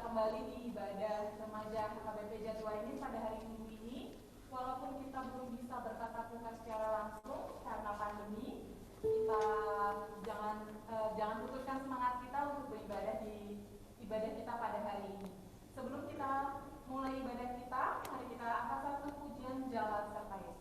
kembali di ibadah remaja HKBP Jatiwa ini pada hari Minggu ini. Walaupun kita belum bisa bertatap muka secara langsung karena pandemi, kita jangan putuskan semangat kita untuk beribadah di ibadah kita pada hari ini. Sebelum kita mulai ibadah kita, mari kita angkat satu pujian Jalan Serta Yesus.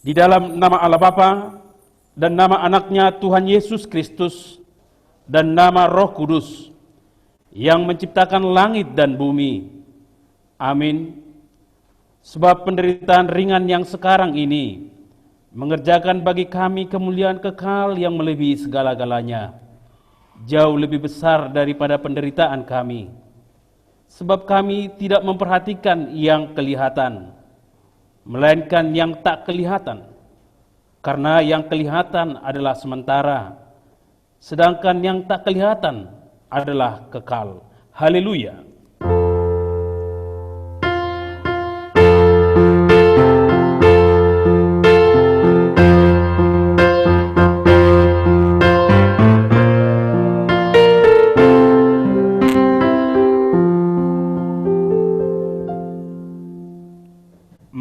Di dalam nama Allah Bapa dan nama anaknya Tuhan Yesus Kristus dan nama Roh Kudus yang menciptakan langit dan bumi. Amin. Sebab penderitaan ringan yang sekarang ini mengerjakan bagi kami kemuliaan kekal yang melebihi segala-galanya, jauh lebih besar daripada penderitaan kami. Sebab kami tidak memperhatikan yang kelihatan, melainkan yang tak kelihatan, karena yang kelihatan adalah sementara, sedangkan yang tak kelihatan adalah kekal. Haleluya.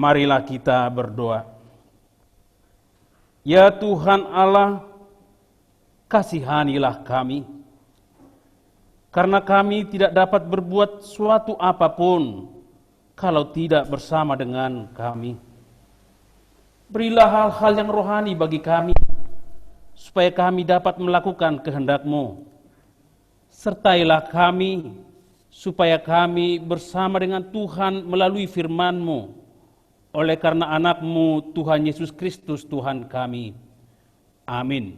Marilah kita berdoa. Ya Tuhan Allah, kasihanilah kami, karena kami tidak dapat berbuat suatu apapun kalau tidak bersama dengan kami. Berilah hal-hal yang rohani bagi kami, supaya kami dapat melakukan kehendak-Mu. Sertailah kami, supaya kami bersama dengan Tuhan melalui firman-Mu, oleh karena anak-Mu Tuhan Yesus Kristus Tuhan kami. Amin.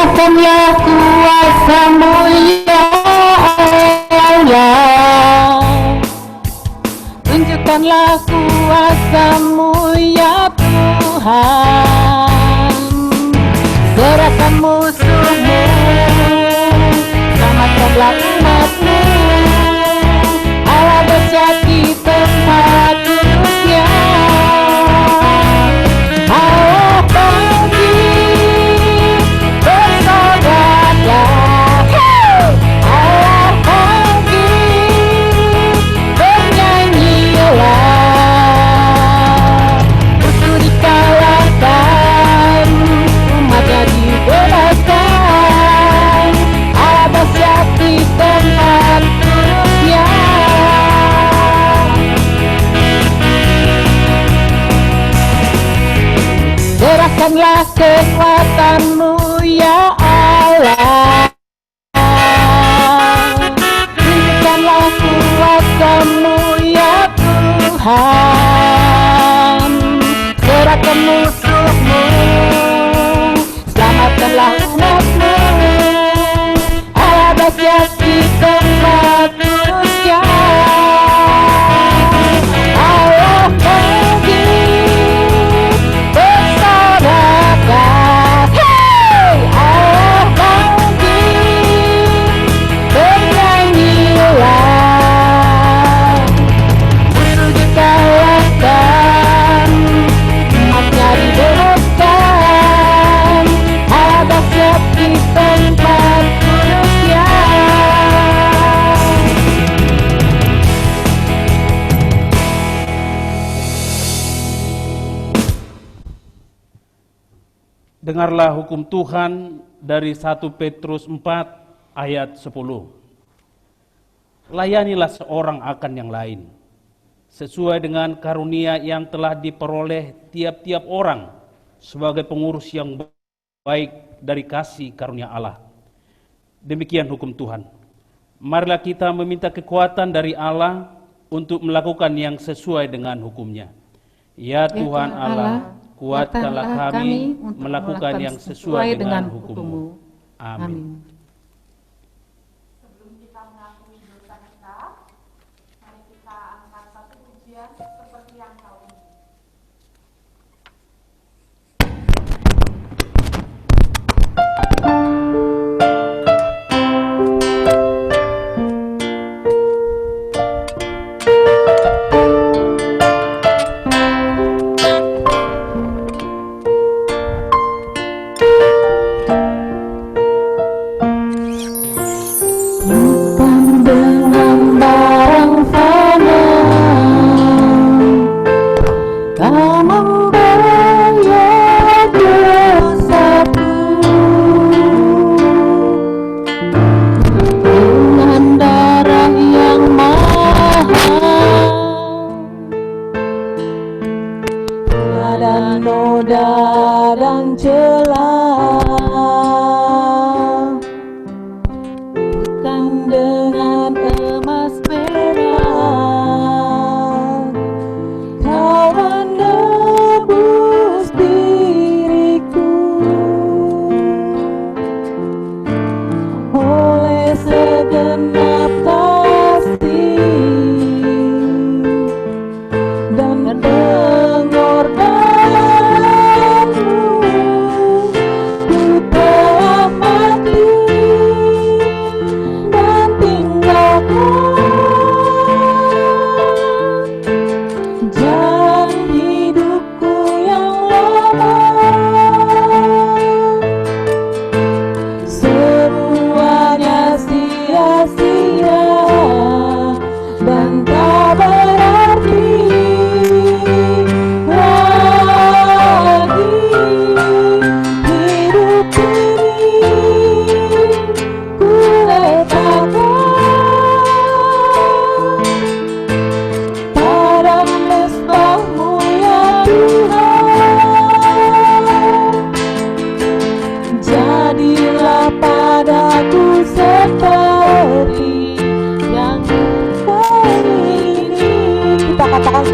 Serahkanlah kuasa-Mu ya Allah, tunjukkanlah kuasa-Mu ya Tuhan. Serahkan musuh-Mu, selamatkanlah umat-Mu. Allah dahsyat di tempat kudus-Nya. Allah bangkit, bersoraklah. Allah bangkit, bernyanyilah. Musuh dikalahkan, umatnya dibebaskan. Allah dahsyat di tempat kudus-Nya. Serahkanlah kekuatan-Mu ya Allah, tunjukkanlah kuasa-Mu ya Tuhan. Serahkan musuh-Mu, selamatkanlah umat-Mu. Allah dahsyat di tempat kudus-Nya. Allah bangkit, bersoraklah. Allah bangkit, bernyanyilah. Musuh dikalahkan, umatnya dibebaskan. Allah dahsyat di tempat kudus-Nya. Dengarlah hukum Tuhan dari 1 Petrus 4 ayat 10. Layanilah seorang akan yang lain, sesuai dengan karunia yang telah diperoleh tiap-tiap orang sebagai pengurus yang baik dari kasih karunia Allah. Demikian hukum Tuhan. Marilah kita meminta kekuatan dari Allah untuk melakukan yang sesuai dengan hukum-Nya. Ya Tuhan Allah, kuatkanlah kami melakukan yang sesuai dengan hukum-Mu. Amin. Sebelum kita mengakui dosa kita, mari kita angkat satu pujian seperti yang kau ini.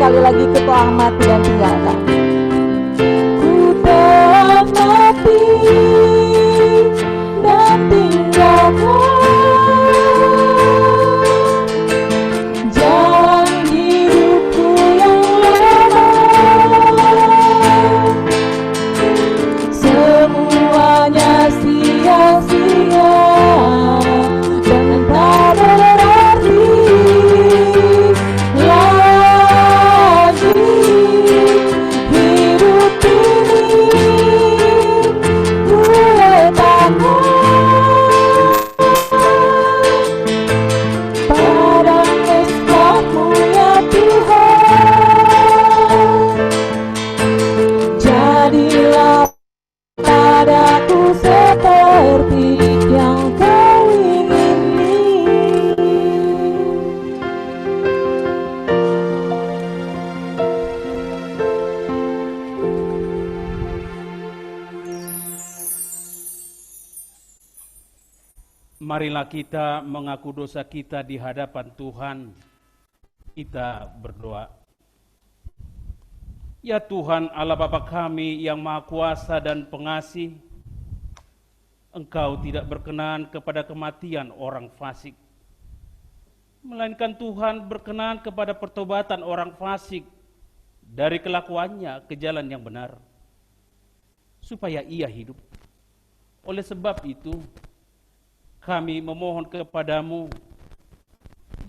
sekali lagi ku telah mati dan tinggalkan. Ku telah mati padaku seperti yang kau ingini. Marilah kita mengaku dosa kita di hadapan Tuhan. Kita berdoa. Ya Tuhan Allah Bapa kami yang Maha Kuasa dan Pengasih, Engkau tidak berkenan kepada kematian orang fasik, melainkan Tuhan berkenan kepada pertobatan orang fasik dari kelakuannya ke jalan yang benar, supaya ia hidup. Oleh sebab itu, kami memohon kepadamu,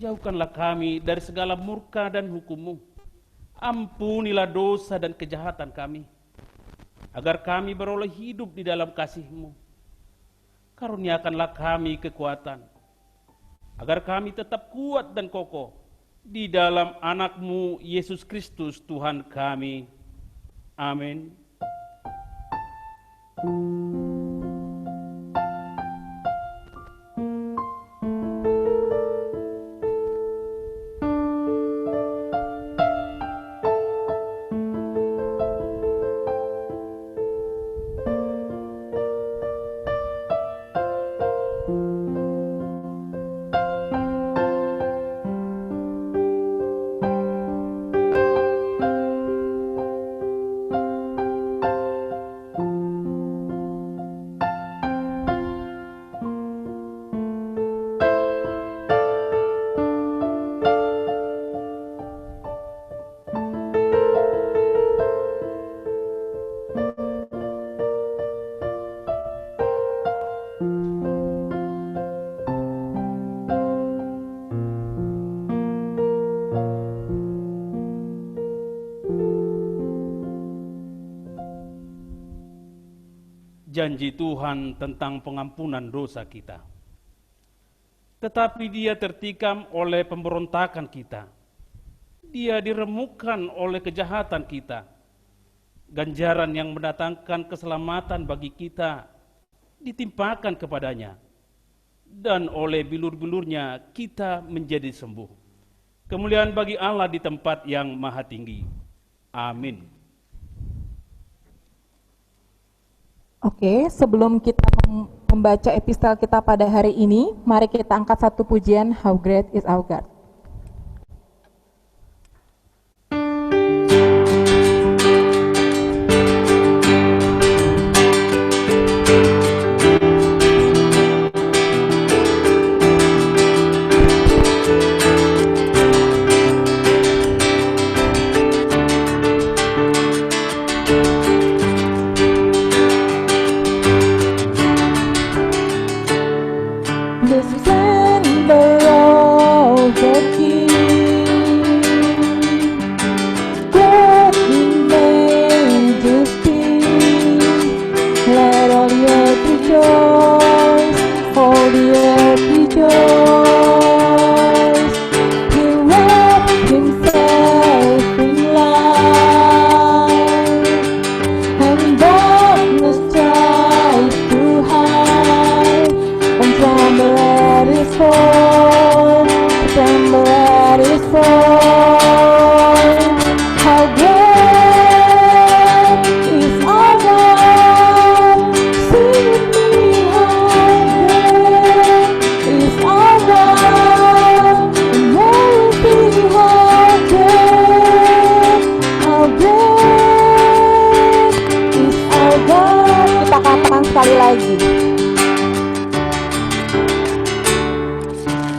jauhkanlah kami dari segala murka dan hukum-Mu. Ampunilah dosa dan kejahatan kami, agar kami beroleh hidup di dalam kasih-Mu. Karuniakanlah kami kekuatan, agar kami tetap kuat dan kokoh di dalam Anak-Mu Yesus Kristus Tuhan kami. Amin. Janji Tuhan tentang pengampunan dosa kita, tetapi Dia tertikam oleh pemberontakan kita. Dia diremukkan oleh kejahatan kita. Ganjaran yang mendatangkan keselamatan bagi kita ditimpakan kepadanya, dan oleh bilur-bilurnya kita menjadi sembuh. Kemuliaan bagi Allah di tempat yang maha tinggi. Amin. Oke, sebelum kita membaca epistel kita pada hari ini, mari kita angkat satu pujian, How Great is Our God. The splendor of the King, God in majesty. Let all the earth rejoice, all the earth rejoice. He wrapped Himself in light, and darkness tries to hide. And tremble at His fall, tremble at His fall. How great is our God! Sing with me, how great is our God! And there will be how great is our God! Kita katakan sekali lagi.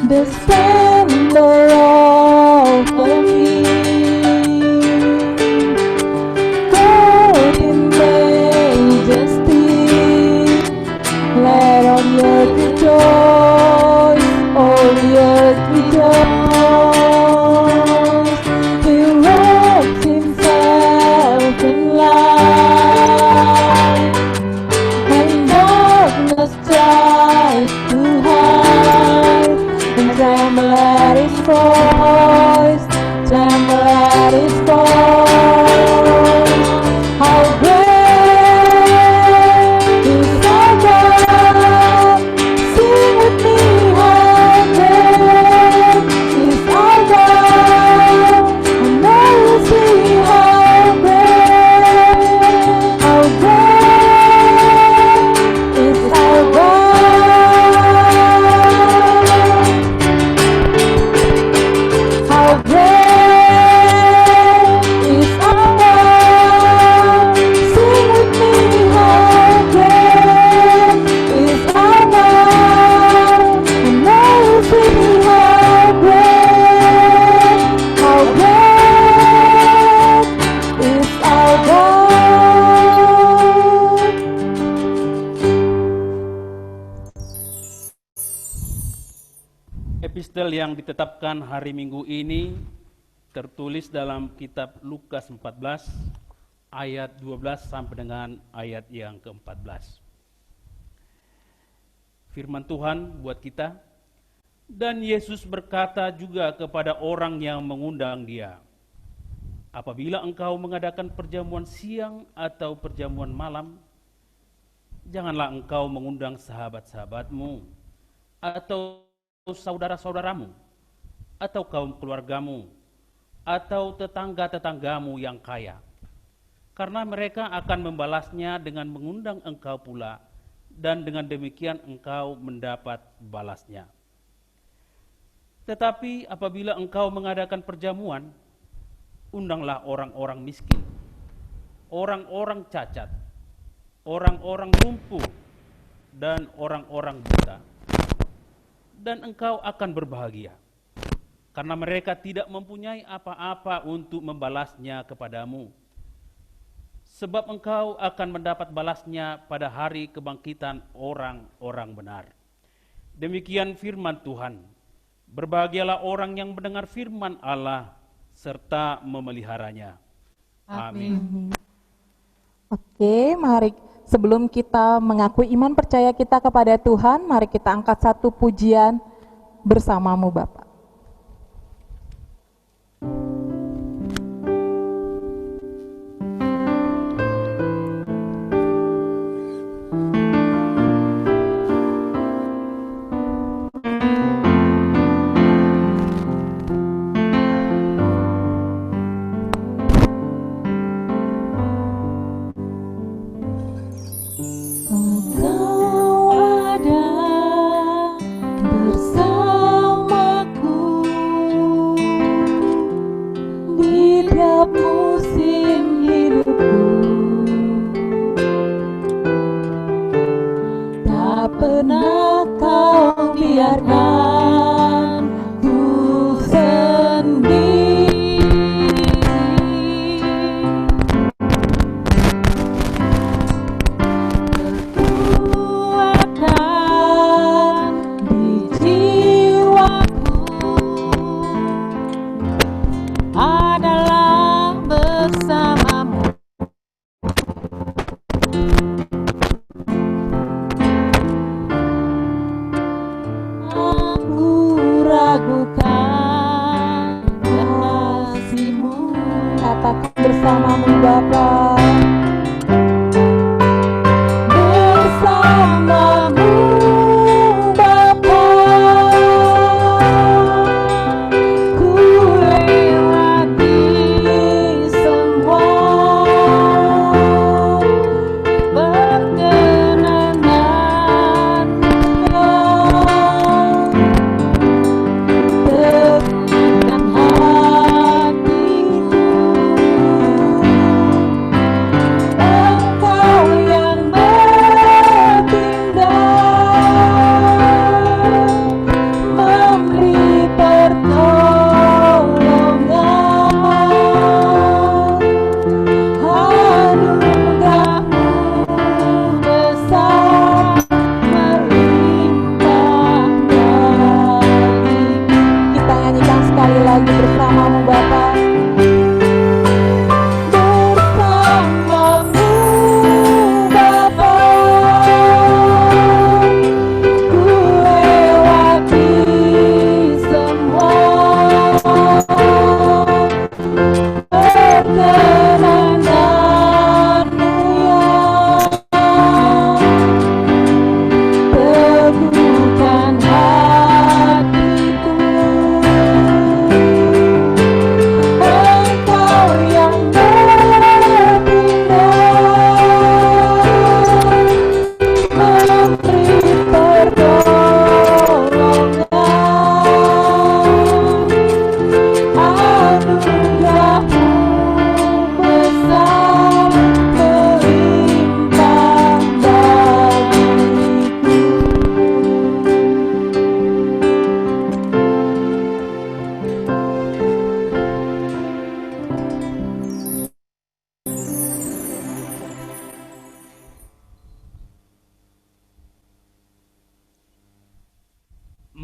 The splendor of the King, God in majesty. Let all the earth rejoice, all the earth rejoice. He wraps Himself in light, and darkness tries to hide. And tremble at His fall, epistel yang ditetapkan hari Minggu ini tertulis dalam kitab Lukas 14 ayat 12 sampai dengan ayat yang ke-14. Firman Tuhan buat kita, dan Yesus berkata juga kepada orang yang mengundang dia, apabila engkau mengadakan perjamuan siang atau perjamuan malam, janganlah engkau mengundang sahabat-sahabatmu, atau saudara-saudaramu, atau kaum keluargamu, atau tetangga-tetanggamu yang kaya, karena mereka akan membalasnya dengan mengundang engkau pula, dan dengan demikian engkau mendapat balasnya. Tetapi apabila engkau mengadakan perjamuan, undanglah orang-orang miskin, orang-orang cacat, orang-orang lumpuh, dan orang-orang buta, dan engkau akan berbahagia, karena mereka tidak mempunyai apa-apa untuk membalasnya kepadamu, sebab engkau akan mendapat balasnya pada hari kebangkitan orang-orang benar. Demikian firman Tuhan. Berbahagialah orang yang mendengar firman Allah serta memeliharanya. Amin. Oke, mari sebelum kita mengakui iman percaya kita kepada Tuhan, mari kita angkat satu pujian bersamamu Bapak.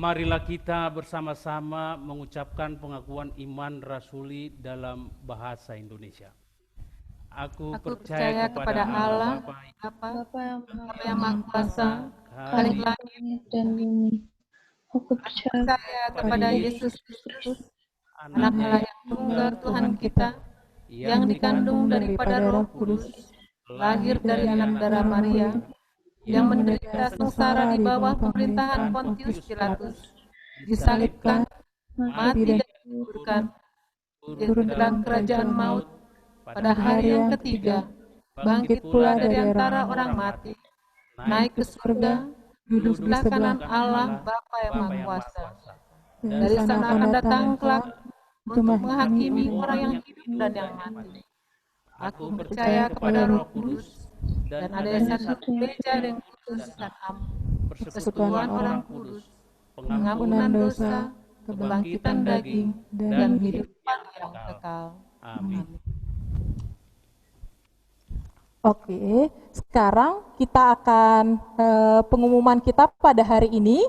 Marilah kita bersama-sama mengucapkan pengakuan iman rasuli dalam bahasa Indonesia. Aku percaya kepada Allah Bapa yang Maha Kuasa, Khalik, Khalik langit dan bumi. Aku percaya percaya kepada Yesus Kristus, Anak anaknya Allah yang tunggal Tuhan kita, yang dikandung daripada Roh Kudus, lahir dari anak darah Maria, yang menderita sengsara di bawah pemerintahan Pontius Pilatus, disalibkan, mati dan dikuburkan, turun dalam kerajaan maut, pada hari yang ketiga, bangkit pula dari antara orang mati, naik ke surga, duduk di sebelah kanan Allah Bapa yang Maha Kuasa. Dari sana akan datang kelak untuk menghakimi orang yang hidup dan yang mati. Aku percaya kepada Roh Kudus dan ada satu gereja yang kudus dan am, persekutuan orang kudus, pengampunan dosa, kebangkitan daging, dan kehidupan yang kekal. Amin. Oke, sekarang kita akan pengumuman kita pada hari ini.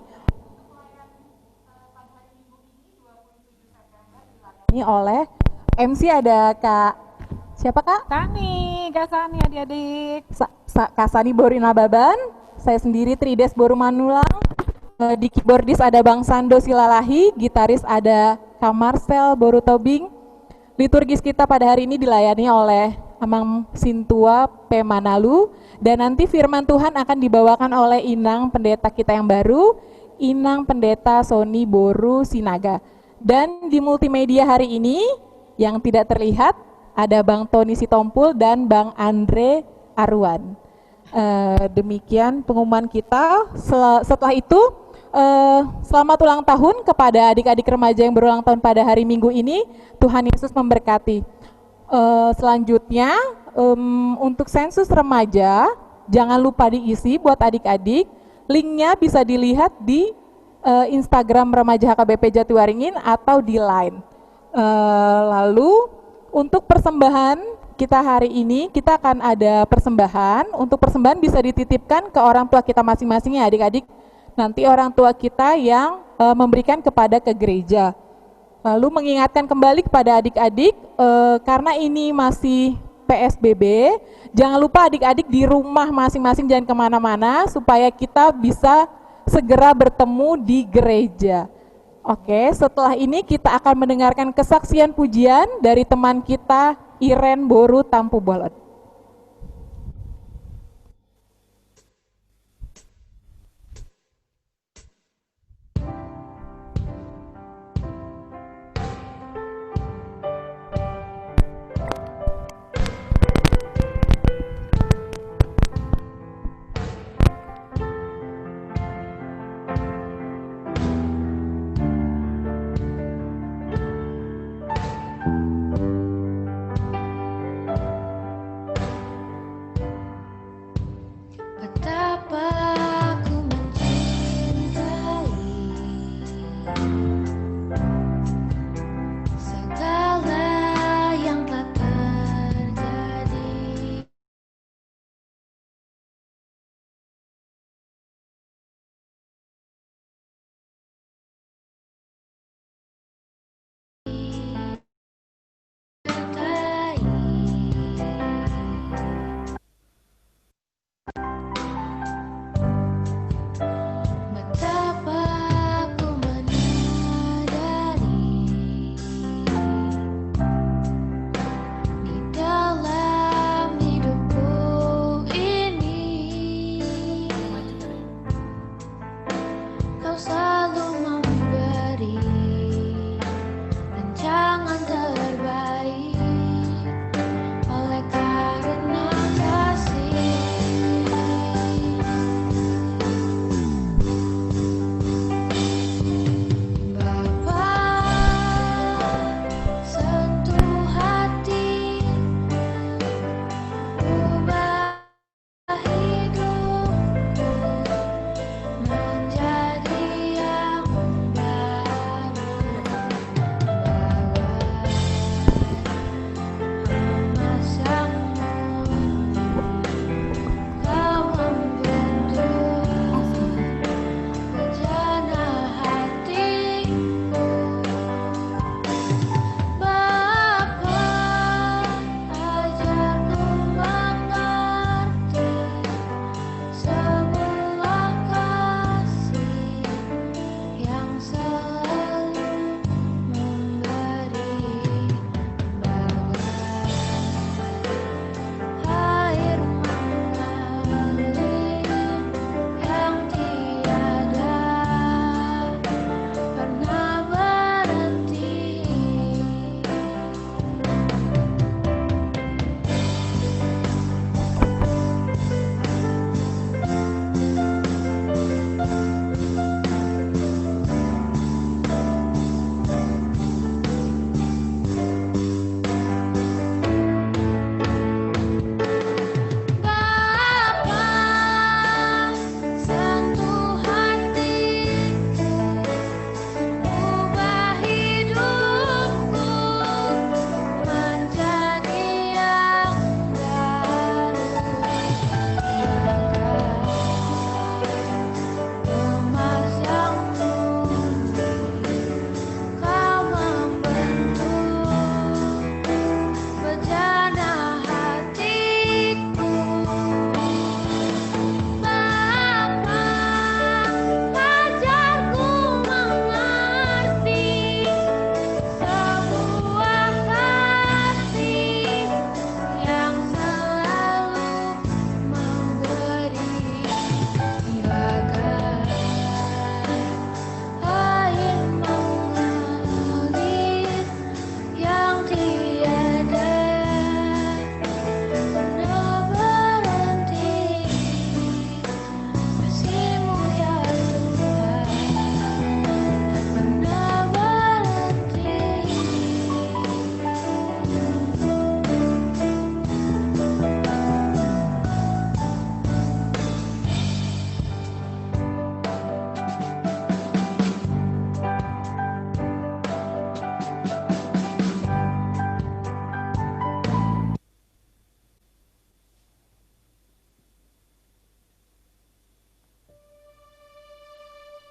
Ini oleh MC ada Kak, siapa Kak? Sani, Kak Sani adik-adik. Kak Sani Borina Baban, saya sendiri Trides Boru Manulang. Di keyboardis ada Bang Sando Silalahi, gitaris ada Kak Marcel Boru Tobing. Liturgis kita pada hari ini dilayani oleh Amang Sintua P. Manalu, dan nanti firman Tuhan akan dibawakan oleh Inang pendeta kita yang baru, Inang pendeta Sony Boru Sinaga. Dan di multimedia hari ini yang tidak terlihat ada Bang Tony Sitompul dan Bang Andre Arwan. Demikian pengumuman kita. Setelah itu selamat ulang tahun kepada adik-adik remaja yang berulang tahun pada hari Minggu ini. Tuhan Yesus memberkati. Selanjutnya untuk sensus remaja jangan lupa diisi buat adik-adik. Linknya bisa dilihat di Instagram Remaja HKBP Jatiwaringin atau di Line. Lalu untuk persembahan kita hari ini kita akan ada persembahan. Untuk persembahan bisa dititipkan ke orang tua kita masing-masing ya adik-adik. Nanti orang tua kita yang memberikan kepada ke gereja. Lalu mengingatkan kembali kepada adik-adik, karena ini masih PSBB, jangan lupa adik-adik di rumah masing-masing jangan kemana-mana, supaya kita bisa segera bertemu di gereja. Oke, setelah ini kita akan mendengarkan kesaksian pujian dari teman kita, Iren Boru Tampu Bolot.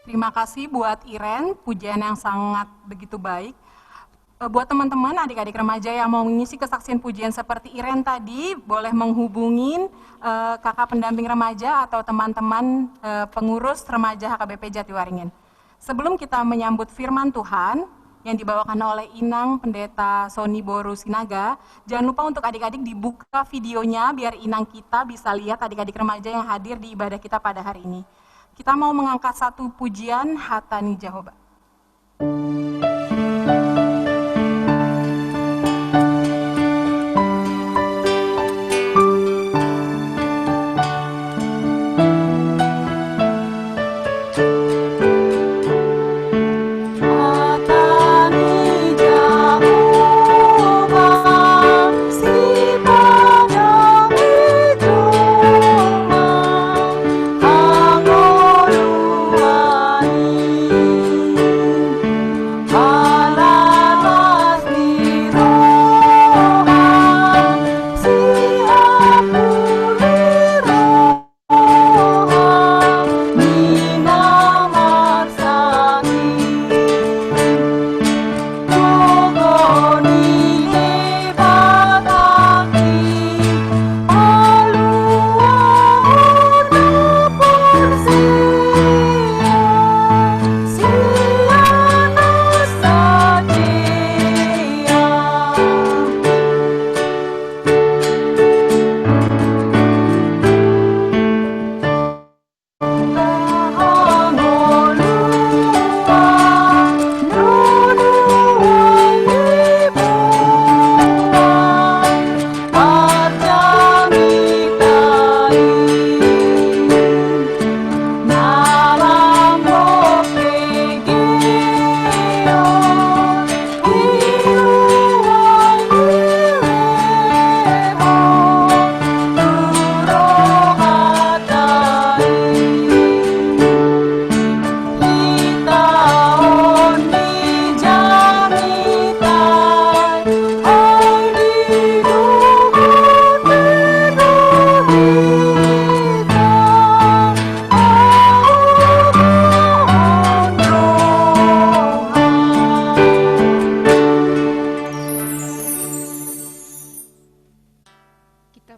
Terima kasih buat Iren, pujian yang sangat begitu baik. Buat teman-teman, adik-adik remaja yang mau mengisi kesaksian pujian seperti Iren tadi, boleh menghubungin kakak pendamping remaja atau teman-teman pengurus remaja HKBP Jatiwaringin. Sebelum kita menyambut firman Tuhan yang dibawakan oleh Inang Pendeta Sony Boru Sinaga, jangan lupa untuk adik-adik dibuka videonya biar Inang kita bisa lihat adik-adik remaja yang hadir di ibadah kita pada hari ini. Kita mau mengangkat satu pujian Hatani Jehovah.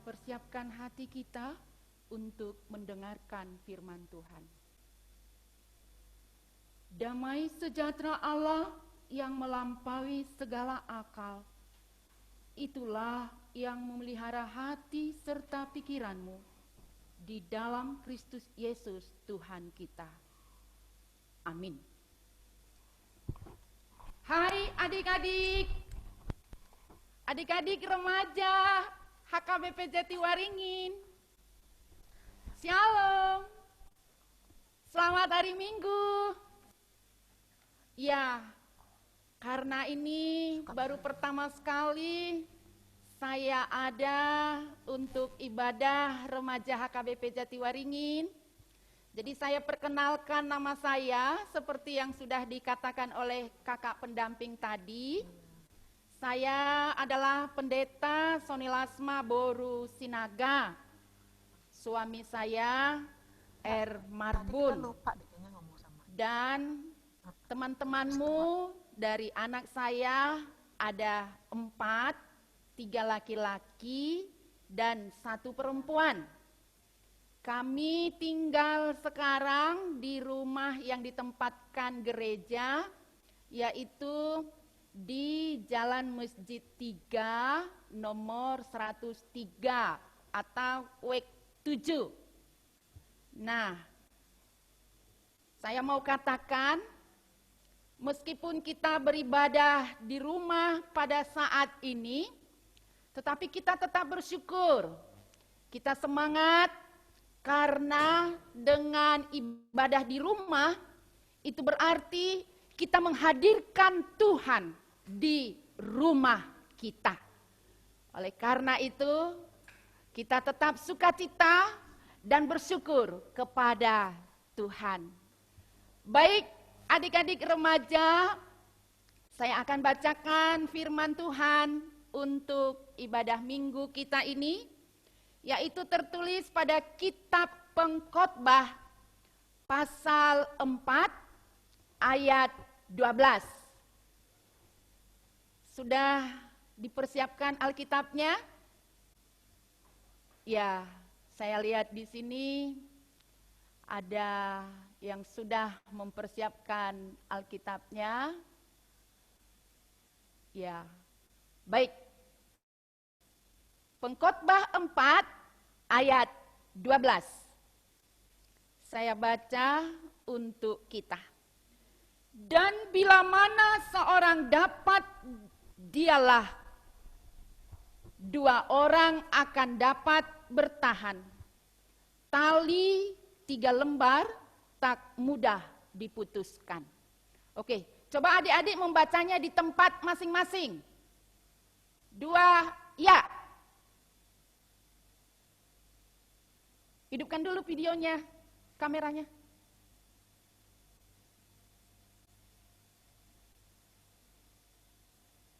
Persiapkan hati kita untuk mendengarkan firman Tuhan. Damai sejahtera Allah yang melampaui segala akal, itulah yang memelihara hati serta pikiranmu di dalam Kristus Yesus Tuhan kita. Amin. Hai adik-adik, adik-adik remaja HKBP Jatiwaringin. Shalom. Selamat hari Minggu. Ya, karena ini baru pertama sekali saya ada untuk ibadah remaja HKBP Jatiwaringin. Jadi saya perkenalkan nama saya seperti yang sudah dikatakan oleh kakak pendamping tadi. Saya adalah Pendeta Sony Lasma Boru Sinaga. Suami saya R. Marbun. Dan teman-temanmu dari anak saya ada 4, 3 laki-laki dan 1 perempuan. Kami tinggal sekarang di rumah yang ditempatkan gereja, yaitu di Jalan Masjid 3 nomor 103 atau WEK 7. Nah, saya mau katakan, meskipun kita beribadah di rumah pada saat ini, tetapi kita tetap bersyukur. Kita semangat karena dengan ibadah di rumah, itu berarti kita menghadirkan Tuhan di rumah kita. Oleh karena itu, kita tetap sukacita dan bersyukur kepada Tuhan. Baik, adik-adik remaja, saya akan bacakan firman Tuhan untuk ibadah minggu kita ini, yaitu tertulis pada kitab Pengkhotbah pasal 4 ayat 12. Sudah dipersiapkan Alkitabnya? Ya, saya lihat di sini ada yang sudah mempersiapkan Alkitabnya. Ya, baik. Pengkhotbah 4 ayat 12. Saya baca untuk kita. Dan bila mana seorang dapat, dialah dua orang akan dapat bertahan. Tali 3 lembar tak mudah diputuskan. Oke, coba adik-adik membacanya di tempat masing-masing. 2, ya. Hidupkan dulu videonya, kameranya.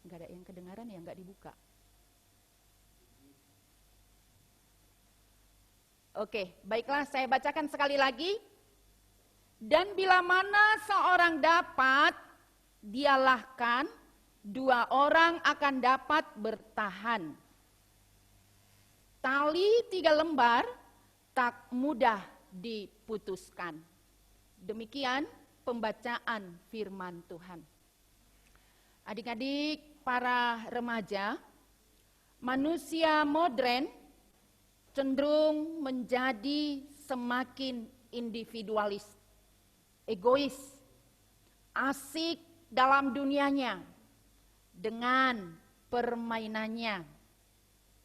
Enggak ada yang kedengaran ya, enggak dibuka. Oke, baiklah saya bacakan sekali lagi. Dan bila mana seorang dapat, dialah kan, 2 orang akan dapat bertahan. Tali 3 lembar tak mudah diputuskan. Demikian pembacaan firman Tuhan. Adik-adik, para remaja, manusia modern cenderung menjadi semakin individualis, egois, asik dalam dunianya, dengan permainannya,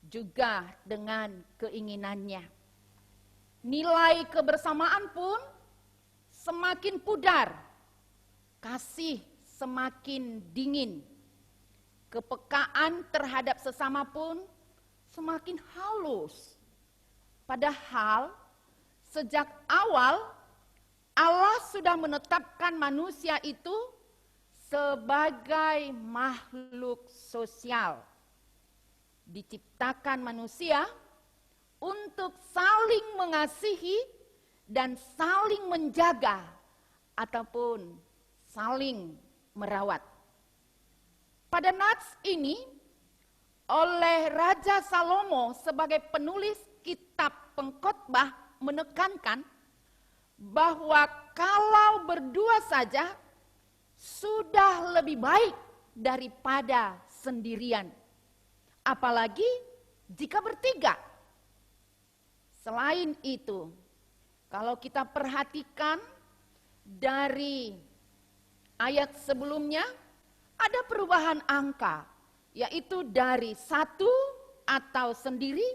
juga dengan keinginannya. Nilai kebersamaan pun semakin pudar, kasih semakin dingin, kepekaan terhadap sesama pun semakin halus. Padahal sejak awal Allah sudah menetapkan manusia itu sebagai makhluk sosial. Diciptakan manusia untuk saling mengasihi dan saling menjaga ataupun saling merawat. Pada nats ini oleh Raja Salomo sebagai penulis kitab Pengkhotbah menekankan bahwa kalau berdua saja sudah lebih baik daripada sendirian. Apalagi jika bertiga. Selain itu, kalau kita perhatikan dari ayat sebelumnya, ada perubahan angka, yaitu dari 1 atau sendiri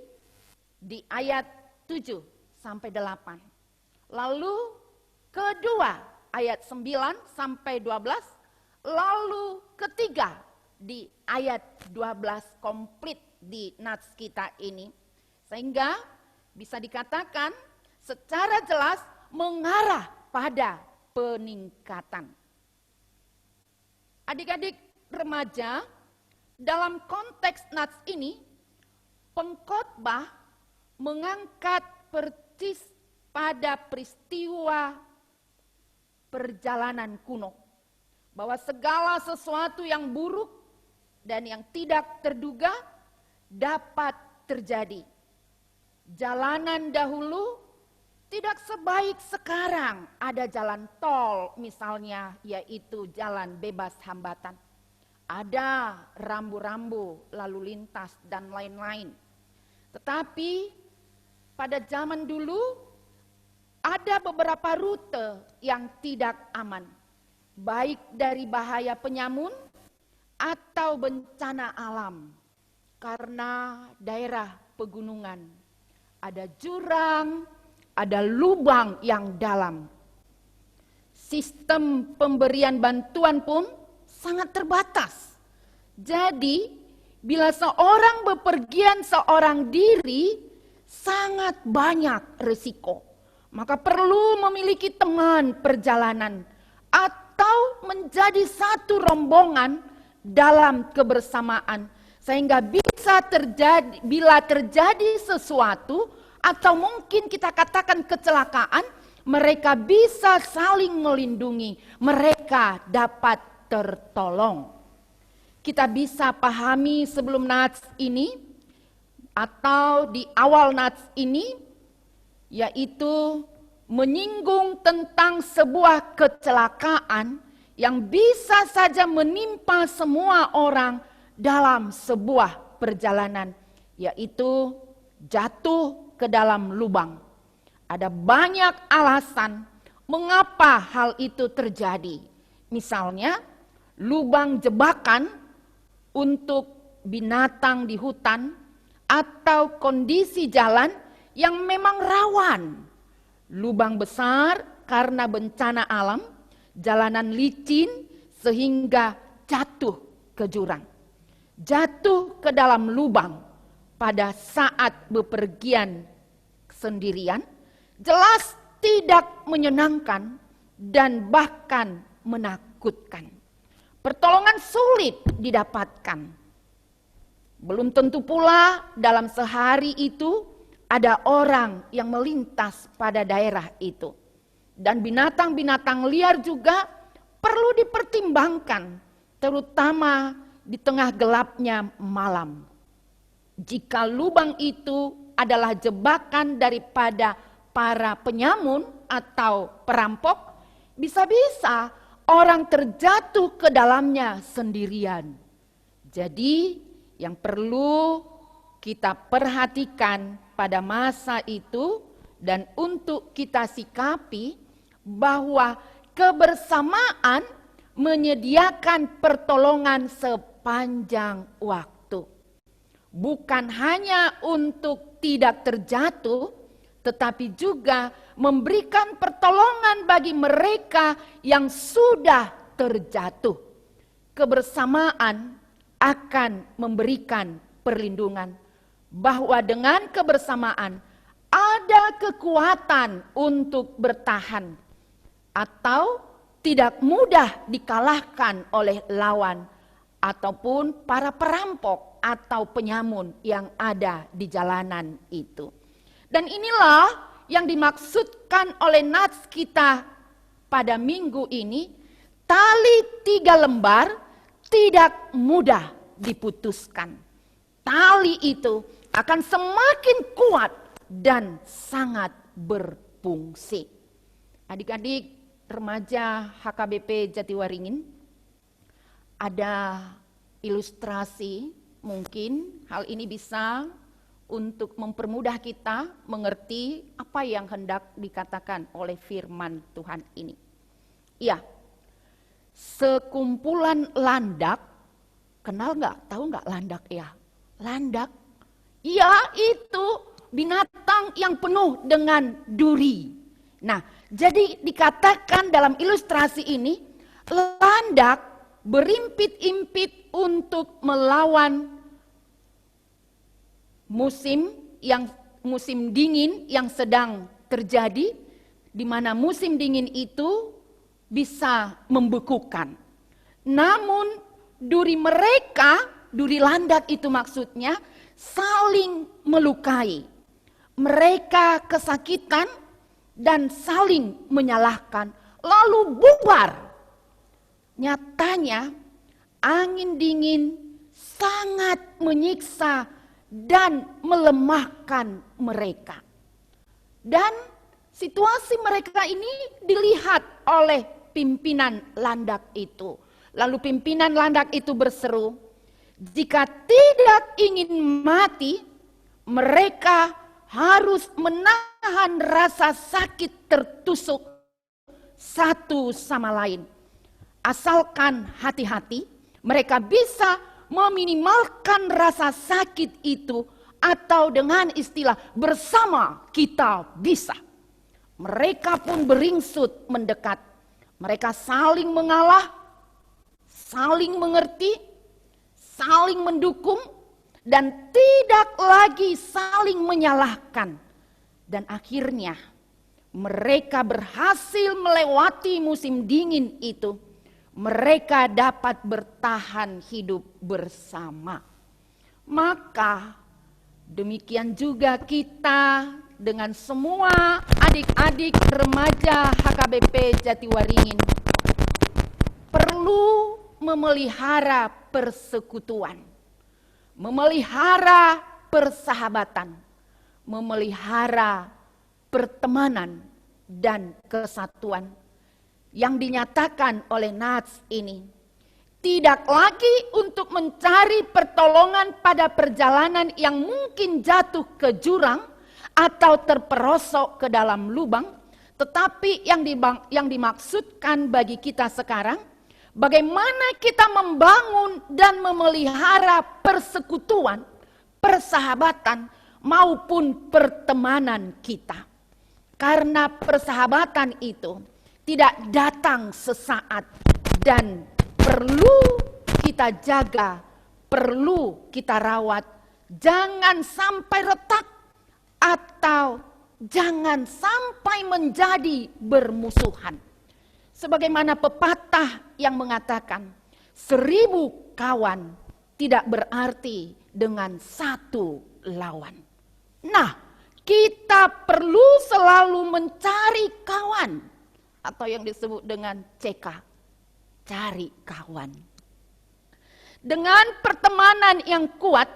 di ayat 7 sampai 8. Lalu kedua ayat 9 sampai 12, lalu ketiga di ayat 12 komplit di nats kita ini. Sehingga bisa dikatakan secara jelas mengarah pada peningkatan. Adik-adik remaja, dalam konteks nats ini, pengkhotbah mengangkat persis pada peristiwa perjalanan kuno. Bahwa segala sesuatu yang buruk dan yang tidak terduga dapat terjadi. Jalanan dahulu tidak sebaik sekarang. Ada jalan tol misalnya, yaitu jalan bebas hambatan. Ada rambu-rambu lalu lintas dan lain-lain. Tetapi pada zaman dulu ada beberapa rute yang tidak aman. Baik dari bahaya penyamun atau bencana alam. Karena daerah pegunungan. Ada jurang, ada lubang yang dalam. Sistem pemberian bantuan pun sangat terbatas. Jadi, bila seorang bepergian seorang diri, sangat banyak risiko. Maka perlu memiliki teman perjalanan atau menjadi satu rombongan dalam kebersamaan. Sehingga bisa terjadi, bila terjadi sesuatu atau mungkin kita katakan kecelakaan, mereka bisa saling melindungi, mereka dapat tertolong. Kita bisa pahami sebelum nats ini atau di awal nats ini, yaitu menyinggung tentang sebuah kecelakaan yang bisa saja menimpa semua orang dalam sebuah perjalanan, yaitu jatuh ke dalam lubang. Ada banyak alasan mengapa hal itu terjadi. Misalnya, lubang jebakan untuk binatang di hutan atau kondisi jalan yang memang rawan. Lubang besar karena bencana alam, jalanan licin sehingga jatuh ke jurang. Jatuh ke dalam lubang pada saat bepergian sendirian, jelas tidak menyenangkan dan bahkan menakutkan. Pertolongan sulit didapatkan. Belum tentu pula dalam sehari itu ada orang yang melintas pada daerah itu. Dan binatang-binatang liar juga perlu dipertimbangkan, terutama di tengah gelapnya malam. Jika lubang itu adalah jebakan daripada para penyamun atau perampok, bisa-bisa orang terjatuh ke dalamnya sendirian. Jadi yang perlu kita perhatikan pada masa itu dan untuk kita sikapi bahwa kebersamaan menyediakan pertolongan sepanjang waktu. Bukan hanya untuk tidak terjatuh, tetapi juga memberikan pertolongan bagi mereka yang sudah terjatuh. Kebersamaan akan memberikan perlindungan, bahwa dengan kebersamaan ada kekuatan untuk bertahan atau tidak mudah dikalahkan oleh lawan ataupun para perampok atau penyamun yang ada di jalanan itu. Dan inilah yang dimaksudkan oleh nats kita pada minggu ini, tali 3 lembar tidak mudah diputuskan. Tali itu akan semakin kuat dan sangat berfungsi. Adik-adik remaja HKBP Jatiwaringin, ada ilustrasi, mungkin hal ini bisa untuk mempermudah kita mengerti apa yang hendak dikatakan oleh firman Tuhan ini. Ya, sekumpulan landak, kenal nggak? Tahu nggak landak ya? Landak, ya itu binatang yang penuh dengan duri. Nah, jadi dikatakan dalam ilustrasi ini, landak berimpit-impit untuk melawan musim dingin yang sedang terjadi, di mana musim dingin itu bisa membekukan. Namun duri mereka, duri landak itu maksudnya, saling melukai. Mereka kesakitan dan saling menyalahkan, lalu bubar. Nyatanya angin dingin sangat menyiksa dan melemahkan mereka. Dan situasi mereka ini dilihat oleh pimpinan landak itu. Lalu pimpinan landak itu berseru, jika tidak ingin mati, mereka harus menahan rasa sakit tertusuk satu sama lain. Asalkan hati-hati, mereka bisa meminimalkan rasa sakit itu, atau dengan istilah bersama kita bisa. Mereka pun beringsut mendekat. Mereka saling mengalah, saling mengerti, saling mendukung, dan tidak lagi saling menyalahkan. Dan akhirnya mereka berhasil melewati musim dingin itu. Mereka dapat bertahan hidup bersama. Maka demikian juga kita dengan semua adik-adik remaja HKBP Jatiwaringin perlu memelihara persekutuan, memelihara persahabatan, memelihara pertemanan dan kesatuan yang dinyatakan oleh Nats ini. Tidak lagi untuk mencari pertolongan pada perjalanan yang mungkin jatuh ke jurang atau terperosok ke dalam lubang, tetapi yang dimaksudkan bagi kita sekarang, bagaimana kita membangun dan memelihara persekutuan, persahabatan, maupun pertemanan kita. Karena persahabatan itu tidak datang sesaat dan perlu kita jaga, perlu kita rawat. Jangan sampai retak atau jangan sampai menjadi bermusuhan. Sebagaimana pepatah yang mengatakan, 1000 kawan tidak berarti dengan 1 lawan. Nah, kita perlu selalu mencari kawan, atau yang disebut dengan CK. Cari kawan. Dengan pertemanan yang kuat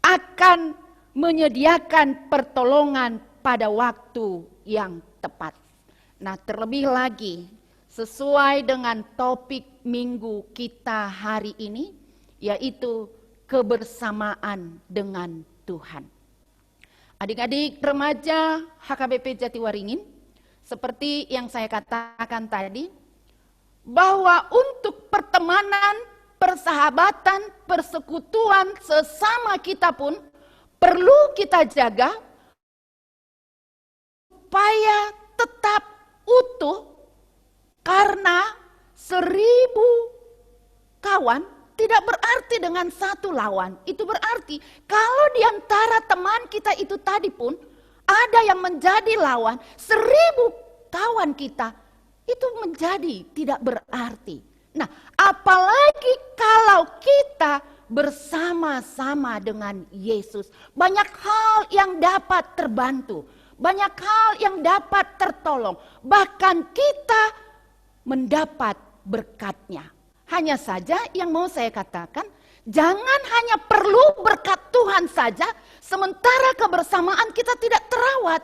akan menyediakan pertolongan pada waktu yang tepat. Nah, terlebih lagi sesuai dengan topik minggu kita hari ini, yaitu kebersamaan dengan Tuhan. Adik-adik remaja HKBP Jatiwaringin, seperti yang saya katakan tadi, bahwa untuk pertemanan, persahabatan, persekutuan sesama kita pun perlu kita jaga supaya tetap utuh, karena 1000 kawan tidak berarti dengan 1 lawan. Itu berarti kalau di antara teman kita itu tadi pun ada yang menjadi lawan, 1000 kawan kita itu menjadi tidak berarti. Nah, apalagi kalau kita bersama-sama dengan Yesus, banyak hal yang dapat terbantu, banyak hal yang dapat tertolong, bahkan kita mendapat berkat-Nya. Hanya saja yang mau saya katakan, jangan hanya perlu berkat Tuhan saja, sementara kebersamaan kita tidak terawat,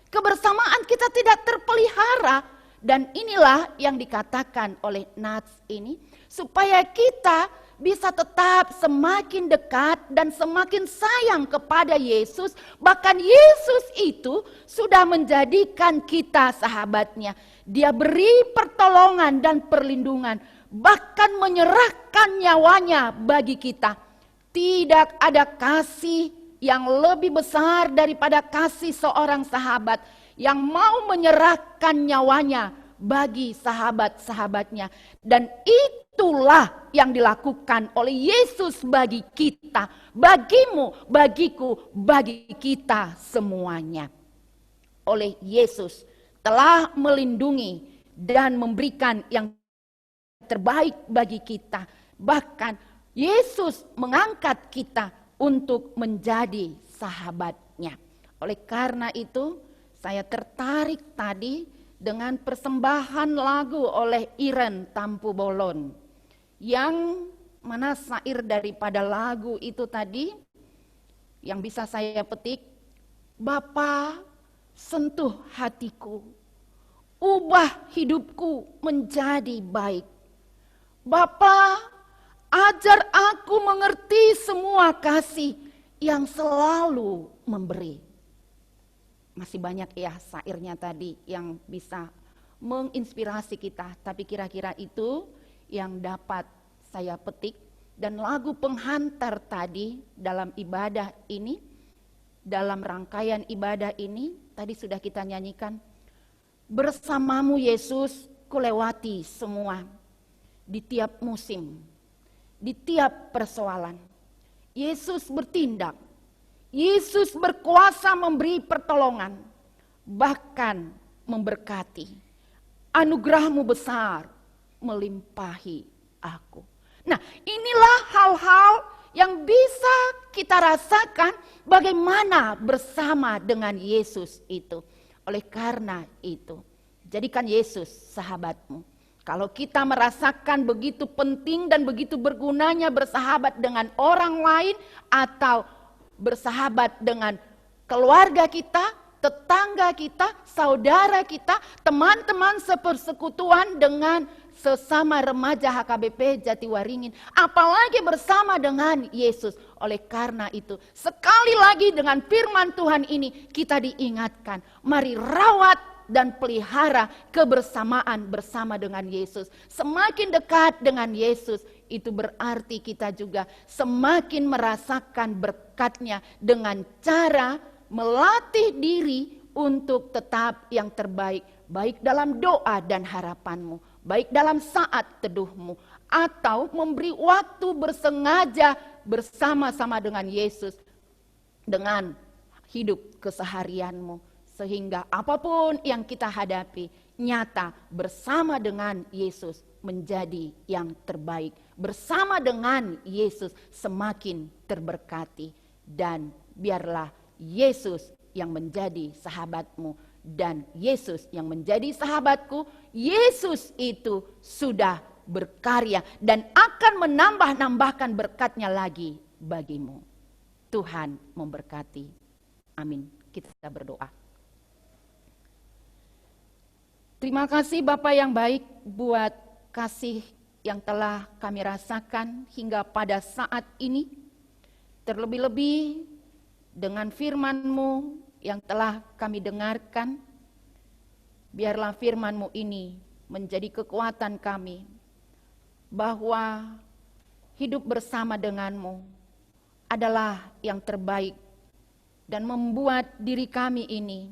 kebersamaan kita tidak terpelihara. Dan inilah yang dikatakan oleh Nats ini, supaya kita bisa tetap semakin dekat dan semakin sayang kepada Yesus. Bahkan Yesus itu sudah menjadikan kita sahabatnya. Dia beri pertolongan dan perlindungan, bahkan menyerahkan nyawanya bagi kita. Tidak ada kasih yang lebih besar daripada kasih seorang sahabat yang mau menyerahkan nyawanya bagi sahabat-sahabatnya. Dan itulah yang dilakukan oleh Yesus bagi kita, bagimu, bagiku, bagi kita semuanya. Oleh Yesus telah melindungi dan memberikan yang terbaik bagi kita. Bahkan Yesus mengangkat kita untuk menjadi sahabatnya. Oleh karena itu, saya tertarik tadi dengan persembahan lagu oleh Iren Tampu Bolon. Yang mana syair daripada lagu itu tadi yang bisa saya petik, Bapa sentuh hatiku, ubah hidupku menjadi baik. Bapa ajar aku mengerti semua kasih yang selalu memberi. Masih banyak ya syairnya tadi yang bisa menginspirasi kita. Tapi kira-kira itu yang dapat saya petik. Dan lagu penghantar tadi dalam ibadah ini, dalam rangkaian ibadah ini, tadi sudah kita nyanyikan. Bersamamu Yesus kulewati semua, di tiap musim, di tiap persoalan. Yesus bertindak. Yesus berkuasa memberi pertolongan, bahkan memberkati. Anugerah-Mu besar melimpahi aku. Nah, inilah hal-hal yang bisa kita rasakan bagaimana bersama dengan Yesus itu. Oleh karena itu, jadikan Yesus sahabatmu. Kalau kita merasakan begitu penting dan begitu bergunanya bersahabat dengan orang lain atau bersahabat dengan keluarga kita, tetangga kita, saudara kita, teman-teman sepersekutuan dengan sesama remaja HKBP Jatiwaringin, apalagi bersama dengan Yesus. Oleh karena itu, sekali lagi dengan firman Tuhan ini kita diingatkan, mari rawat dan pelihara kebersamaan bersama dengan Yesus. Semakin dekat dengan Yesus, itu berarti kita juga semakin merasakan berkat-Nya dengan cara melatih diri untuk tetap yang terbaik, baik dalam doa dan harapanmu, baik dalam saat teduhmu, atau memberi waktu bersengaja bersama-sama dengan Yesus dengan hidup keseharianmu. Sehingga apapun yang kita hadapi, nyata bersama dengan Yesus menjadi yang terbaik. Bersama dengan Yesus semakin terberkati. Dan biarlah Yesus yang menjadi sahabatmu dan Yesus yang menjadi sahabatku. Yesus itu sudah berkarya dan akan menambah-nambahkan berkat-Nya lagi bagimu. Tuhan memberkati. Amin. Kita berdoa. Terima kasih Bapa yang baik buat kasih yang telah kami rasakan hingga pada saat ini. Terlebih-lebih dengan firman-Mu yang telah kami dengarkan. Biarlah firman-Mu ini menjadi kekuatan kami. Bahwa hidup bersama dengan-Mu adalah yang terbaik. Dan membuat diri kami ini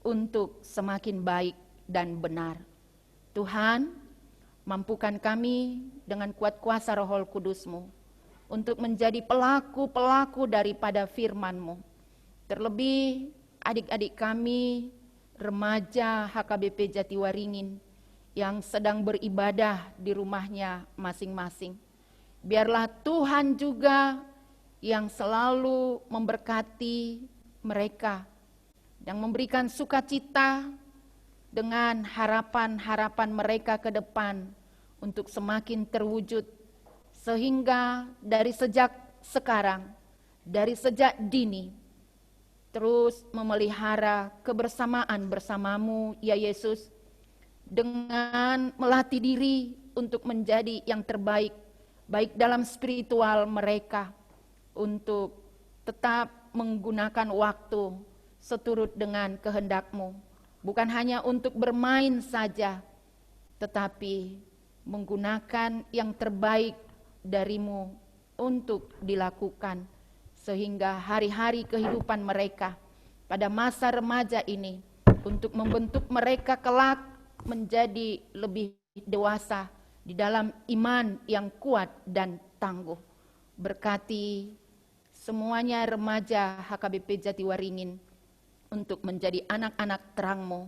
untuk semakin baik dan benar. Tuhan, mampukan kami dengan kuat kuasa Roh Kudus-Mu untuk menjadi pelaku-pelaku daripada firman-Mu. Terlebih adik-adik kami, remaja HKBP Jatiwaringin yang sedang beribadah di rumahnya masing-masing. Biarlah Tuhan juga yang selalu memberkati mereka, yang memberikan sukacita dengan harapan-harapan mereka ke depan untuk semakin terwujud. Sehingga dari sejak sekarang, dari sejak dini, terus memelihara kebersamaan bersama-Mu ya Yesus, dengan melatih diri untuk menjadi yang terbaik, baik dalam spiritual mereka, untuk tetap menggunakan waktu seturut dengan kehendak-Mu. Bukan hanya untuk bermain saja, tetapi menggunakan yang terbaik dari-Mu untuk dilakukan. Sehingga hari-hari kehidupan mereka pada masa remaja ini, untuk membentuk mereka kelak menjadi lebih dewasa di dalam iman yang kuat dan tangguh. Berkati semuanya remaja HKBP Jatiwaringin untuk menjadi anak-anak terang-Mu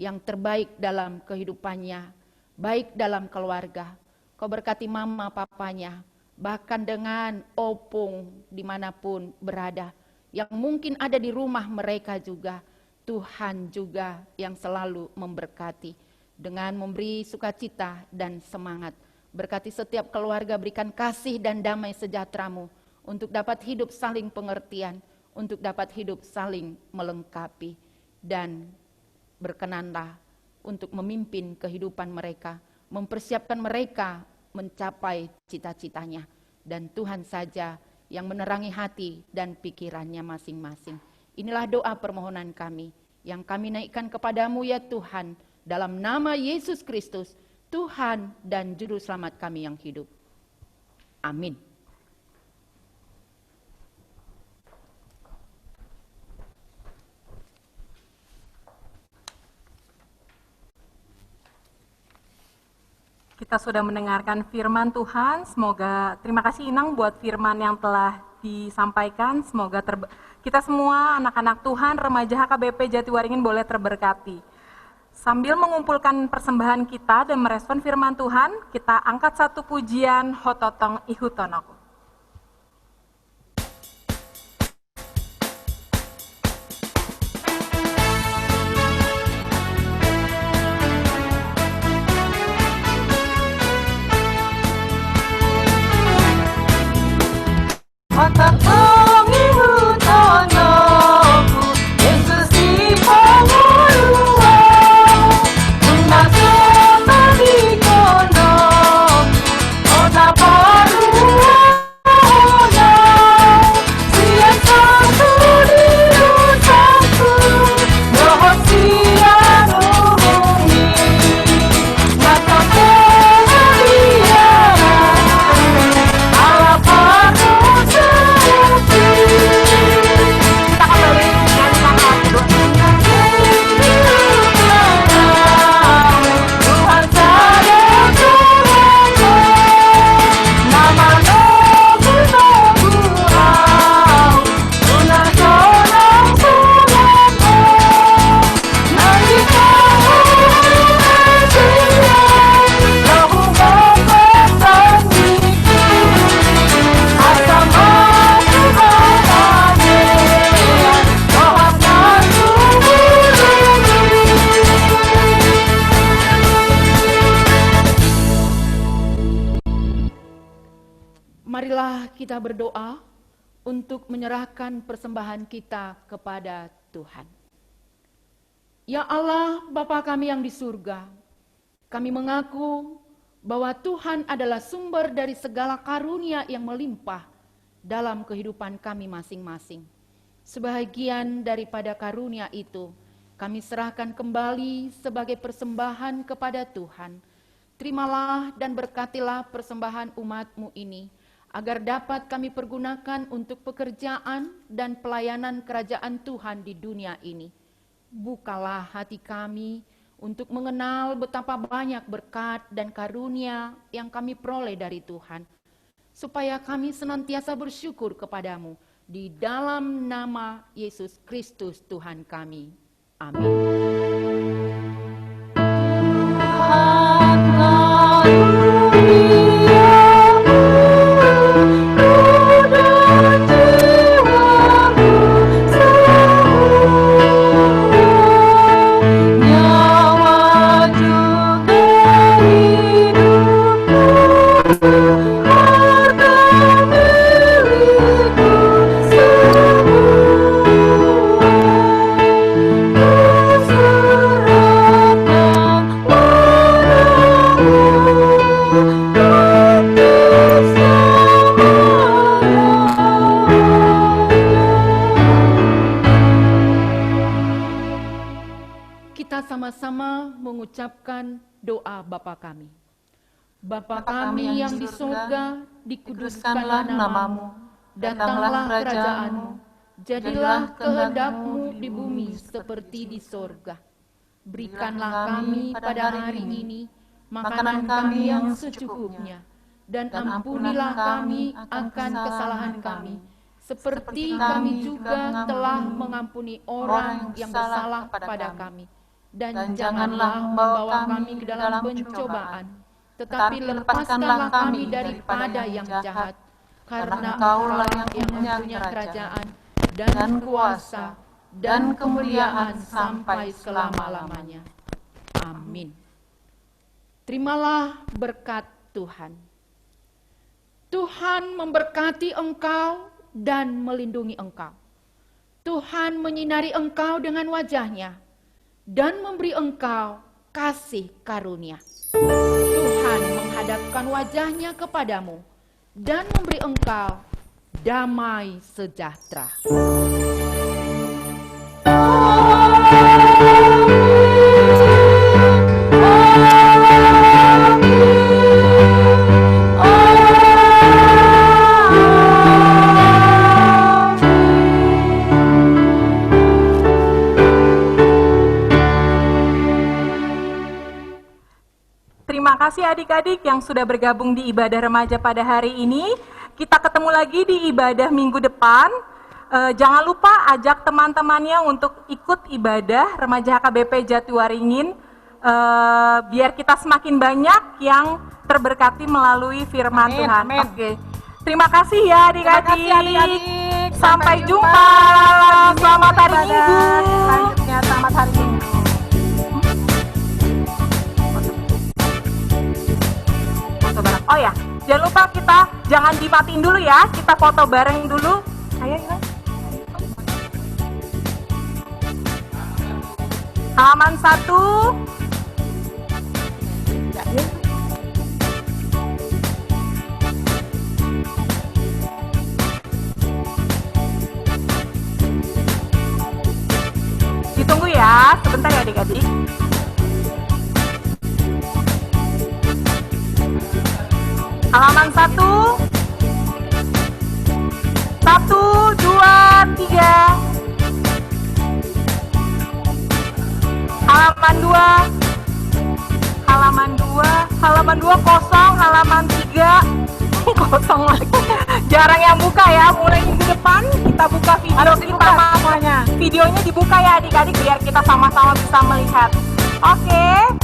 yang terbaik dalam kehidupannya, baik dalam keluarga. Kau berkati mama papanya, bahkan dengan opung dimanapun berada, yang mungkin ada di rumah mereka juga. Tuhan juga yang selalu memberkati dengan memberi sukacita dan semangat. Berkati setiap keluarga, berikan kasih dan damai sejahtera-Mu untuk dapat hidup saling pengertian, untuk dapat hidup saling melengkapi, dan berkenanlah untuk memimpin kehidupan mereka, mempersiapkan mereka mencapai cita-citanya, dan Tuhan saja yang menerangi hati dan pikirannya masing-masing. Inilah doa permohonan kami yang kami naikkan kepadamu ya Tuhan, dalam nama Yesus Kristus, Tuhan dan Juru Selamat kami yang hidup. Amin. Kita sudah mendengarkan firman Tuhan. Semoga, terima kasih Inang buat firman yang telah disampaikan. Semoga kita semua anak-anak Tuhan, remaja HKBP Jatiwaringin boleh terberkati. Sambil mengumpulkan persembahan kita dan merespon firman Tuhan, kita angkat satu pujian Hototong Ihutonoku. Marilah kita berdoa untuk menyerahkan persembahan kita kepada Tuhan. Ya Allah, Bapa kami yang di surga, kami mengaku bahwa Tuhan adalah sumber dari segala karunia yang melimpah dalam kehidupan kami masing-masing. Sebahagian daripada karunia itu kami serahkan kembali sebagai persembahan kepada Tuhan. Terimalah dan berkatilah persembahan umat-Mu ini, agar dapat kami pergunakan untuk pekerjaan dan pelayanan kerajaan Tuhan di dunia ini. Bukalah hati kami untuk mengenal betapa banyak berkat dan karunia yang kami peroleh dari Tuhan, supaya kami senantiasa bersyukur kepadamu di dalam nama Yesus Kristus Tuhan kami. Amin. Sama-sama mengucapkan doa Bapa kami. Bapa kami yang di surga, dikuduskanlah namamu, datanglah kerajaanmu, jadilah kehendak-Mu di bumi seperti di surga. Berikanlah kami pada hari ini makanan kami yang secukupnya, dan ampunilah kami akan kesalahan kami, seperti kami juga telah mengampuni orang yang bersalah pada kami. Dan janganlah membawa kami ke dalam pencobaan, tetapi lepaskanlah kami daripada yang jahat, karena Engkaulah yang punya kerajaan, dan kuasa, dan kemuliaan sampai selama-lamanya. Amin. Terimalah berkat Tuhan. Tuhan memberkati engkau dan melindungi engkau. Tuhan menyinari engkau dengan wajah-Nya dan memberi engkau kasih karunia. Tuhan menghadapkan wajah-Nya kepadamu dan memberi engkau damai sejahtera. Terima kasih adik-adik yang sudah bergabung di ibadah remaja pada hari ini. Kita ketemu lagi di ibadah minggu depan. Jangan lupa ajak teman-temannya untuk ikut ibadah remaja HKBP Jatiwaringin. Biar kita semakin banyak yang terberkati melalui firman Tuhan. Oke. Terima kasih ya adik-adik. Sampai jumpa. Selamat hari Minggu. Selanjutnya selamat hari Minggu. Oh ya, jangan lupa kita jangan dimatiin dulu ya, kita foto bareng dulu. Ayo, yuk. Halaman 1. Ditunggu ya, sebentar ya adik-adik. Halaman 1, 1, 2, 3. Halaman 2 kosong, halaman 3 kosong lagi. Jarang yang buka ya, mulai minggu depan kita buka video kita semuanya. Videonya dibuka ya adik-adik biar kita sama-sama bisa melihat. Oke.